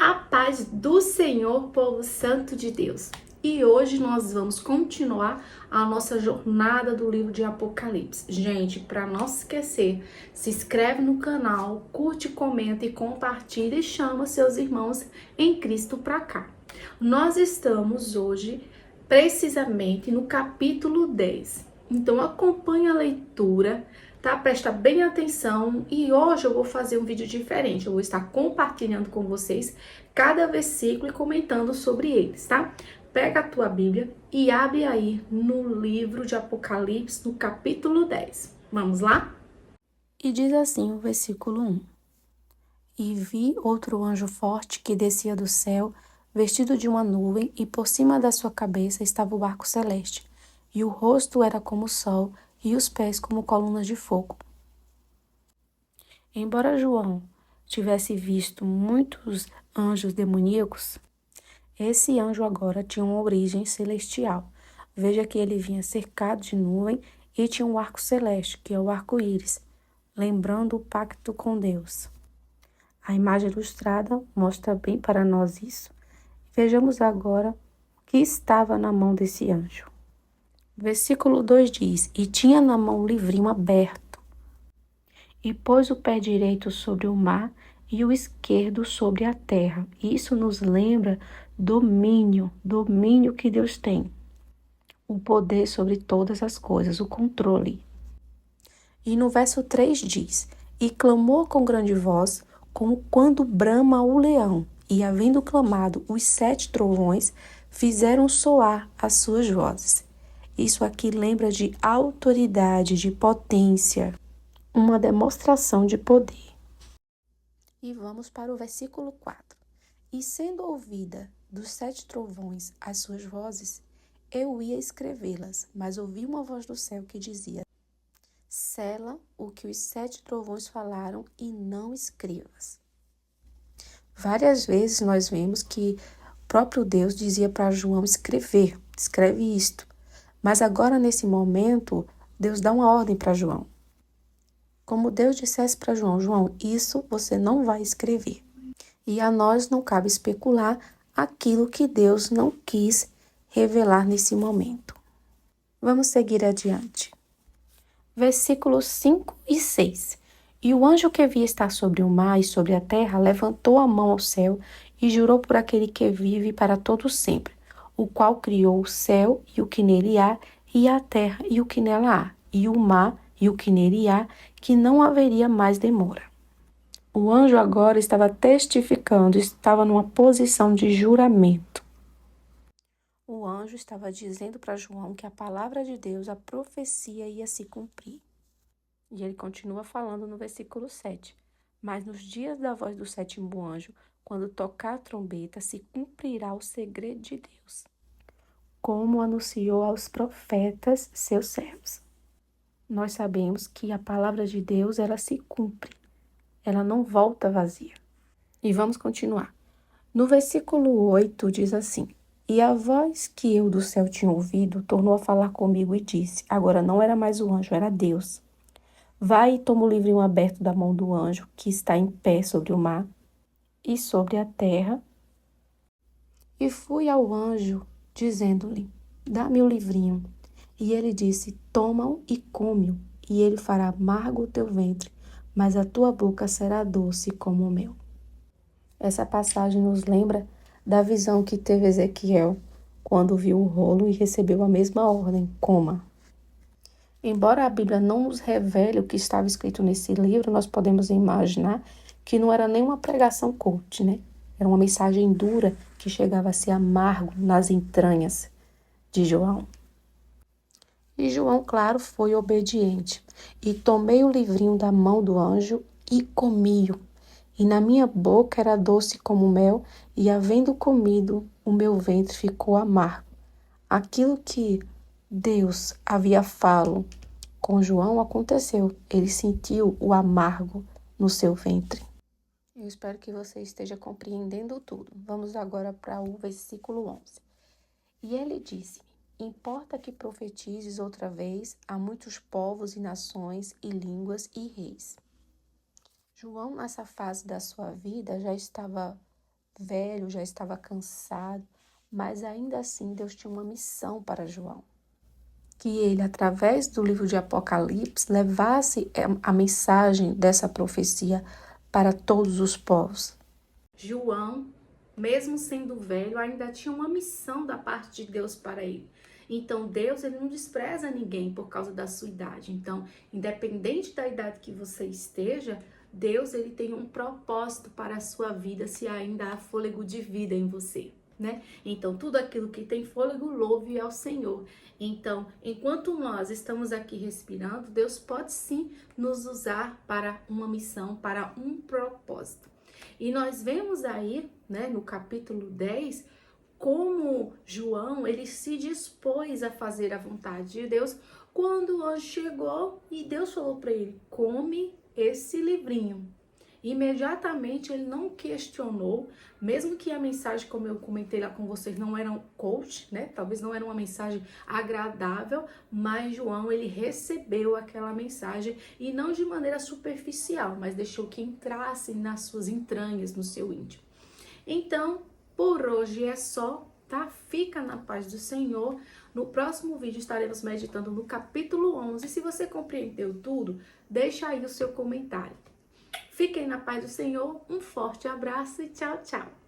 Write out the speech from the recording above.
A paz do Senhor, povo santo de Deus. E hoje nós vamos continuar a nossa jornada do livro de Apocalipse. Gente, para não se esquecer, se inscreve no canal, curte, comenta e compartilha e chama seus irmãos em Cristo para cá. Nós estamos hoje precisamente no capítulo 10. Então acompanhe a leitura, tá? Presta bem atenção e hoje eu vou fazer um vídeo diferente. Eu vou estar compartilhando com vocês cada versículo e comentando sobre eles, tá? Pega a tua Bíblia e abre aí no livro de Apocalipse, no capítulo 10. Vamos lá? E diz assim o versículo 1. E vi outro anjo forte que descia do céu, vestido de uma nuvem, e por cima da sua cabeça estava o barco celeste, e o rosto era como o sol, e os pés como colunas de fogo. Embora João tivesse visto muitos anjos demoníacos, esse anjo agora tinha uma origem celestial. Veja que ele vinha cercado de nuvem e tinha um arco celeste, que é o arco-íris, lembrando o pacto com Deus. A imagem ilustrada mostra bem para nós isso. Vejamos agora o que estava na mão desse anjo. Versículo 2 diz: E tinha na mão um livrinho aberto, e pôs o pé direito sobre o mar e o esquerdo sobre a terra. Isso nos lembra domínio que Deus tem. O poder sobre todas as coisas, o controle. E no verso 3 diz: E clamou com grande voz, como quando brama o leão, e havendo clamado, os 7 trovões fizeram soar as suas vozes. Isso aqui lembra de autoridade, de potência, uma demonstração de poder. E vamos para o versículo 4. E sendo ouvida dos 7 trovões as suas vozes, eu ia escrevê-las, mas ouvi uma voz do céu que dizia: Sela o que os 7 trovões falaram e não escrevas. Várias vezes nós vemos que o próprio Deus dizia para João escrever, escreve isto. Mas agora, nesse momento, Deus dá uma ordem para João. Como Deus dissesse para João: João, isso você não vai escrever. E a nós não cabe especular aquilo que Deus não quis revelar nesse momento. Vamos seguir adiante. Versículos 5 e 6. E o anjo que havia estar sobre o mar e sobre a terra levantou a mão ao céu e jurou por aquele que vive para todo sempre, o qual criou o céu e o que nele há, e a terra e o que nela há, e o mar e o que nele há, que não haveria mais demora. O anjo agora estava testificando, estava numa posição de juramento. O anjo estava dizendo para João que a palavra de Deus, a profecia, ia se cumprir. E ele continua falando no versículo 7. Mas nos dias da voz do 7º anjo, quando tocar a trombeta, se cumprirá o segredo de Deus, como anunciou aos profetas, seus servos. Nós sabemos que a palavra de Deus, ela se cumpre. Ela não volta vazia. E vamos continuar. No versículo 8 diz assim: E a voz que eu do céu tinha ouvido tornou a falar comigo e disse, agora não era mais o anjo, era Deus: Vai e toma o livrinho aberto da mão do anjo que está em pé sobre o mar e sobre a terra. E fui ao anjo, dizendo-lhe: Dá-me o livrinho. E ele disse: Toma-o e come-o, e ele fará amargo o teu ventre, mas a tua boca será doce como o mel. Essa passagem nos lembra da visão que teve Ezequiel quando viu o rolo e recebeu a mesma ordem: coma. Embora a Bíblia não nos revele o que estava escrito nesse livro, nós podemos imaginar que não era nem uma pregação coach, né? Era uma mensagem dura que chegava a ser amargo nas entranhas de João. E João, claro, foi obediente. E tomei o livrinho da mão do anjo e comi-o. E na minha boca era doce como mel, e havendo comido, o meu ventre ficou amargo. Aquilo que Deus havia falado com João aconteceu. Ele sentiu o amargo no seu ventre. Eu espero que você esteja compreendendo tudo. Vamos agora para o versículo 11. E ele disse: Importa que profetizes outra vez a muitos povos e nações e línguas e reis. João, nessa fase da sua vida, já estava velho, já estava cansado, mas ainda assim Deus tinha uma missão para João. Que ele, através do livro de Apocalipse, levasse a mensagem dessa profecia para todos os povos. João, mesmo sendo velho, ainda tinha uma missão da parte de Deus para ele. Então, Deus, ele não despreza ninguém por causa da sua idade. Então, independente da idade que você esteja, Deus, ele tem um propósito para a sua vida, se ainda há fôlego de vida em você, né? Então, tudo aquilo que tem fôlego, louve ao Senhor. Então, enquanto nós estamos aqui respirando, Deus pode sim nos usar para uma missão, para um propósito. E nós vemos aí, né, no capítulo 10, como João, ele se dispôs a fazer a vontade de Deus quando o anjo chegou e Deus falou para ele: come esse livrinho. Imediatamente ele não questionou, mesmo que a mensagem, como eu comentei lá com vocês, não era um coach, né? Talvez não era uma mensagem agradável, mas João, ele recebeu aquela mensagem e não de maneira superficial, mas deixou que entrasse nas suas entranhas, no seu íntimo. Então, por hoje é só, tá? Fica na paz do Senhor. No próximo vídeo estaremos meditando no capítulo 11. Se você compreendeu tudo, deixa aí o seu comentário. Fiquem na paz do Senhor, um forte abraço e tchau, tchau!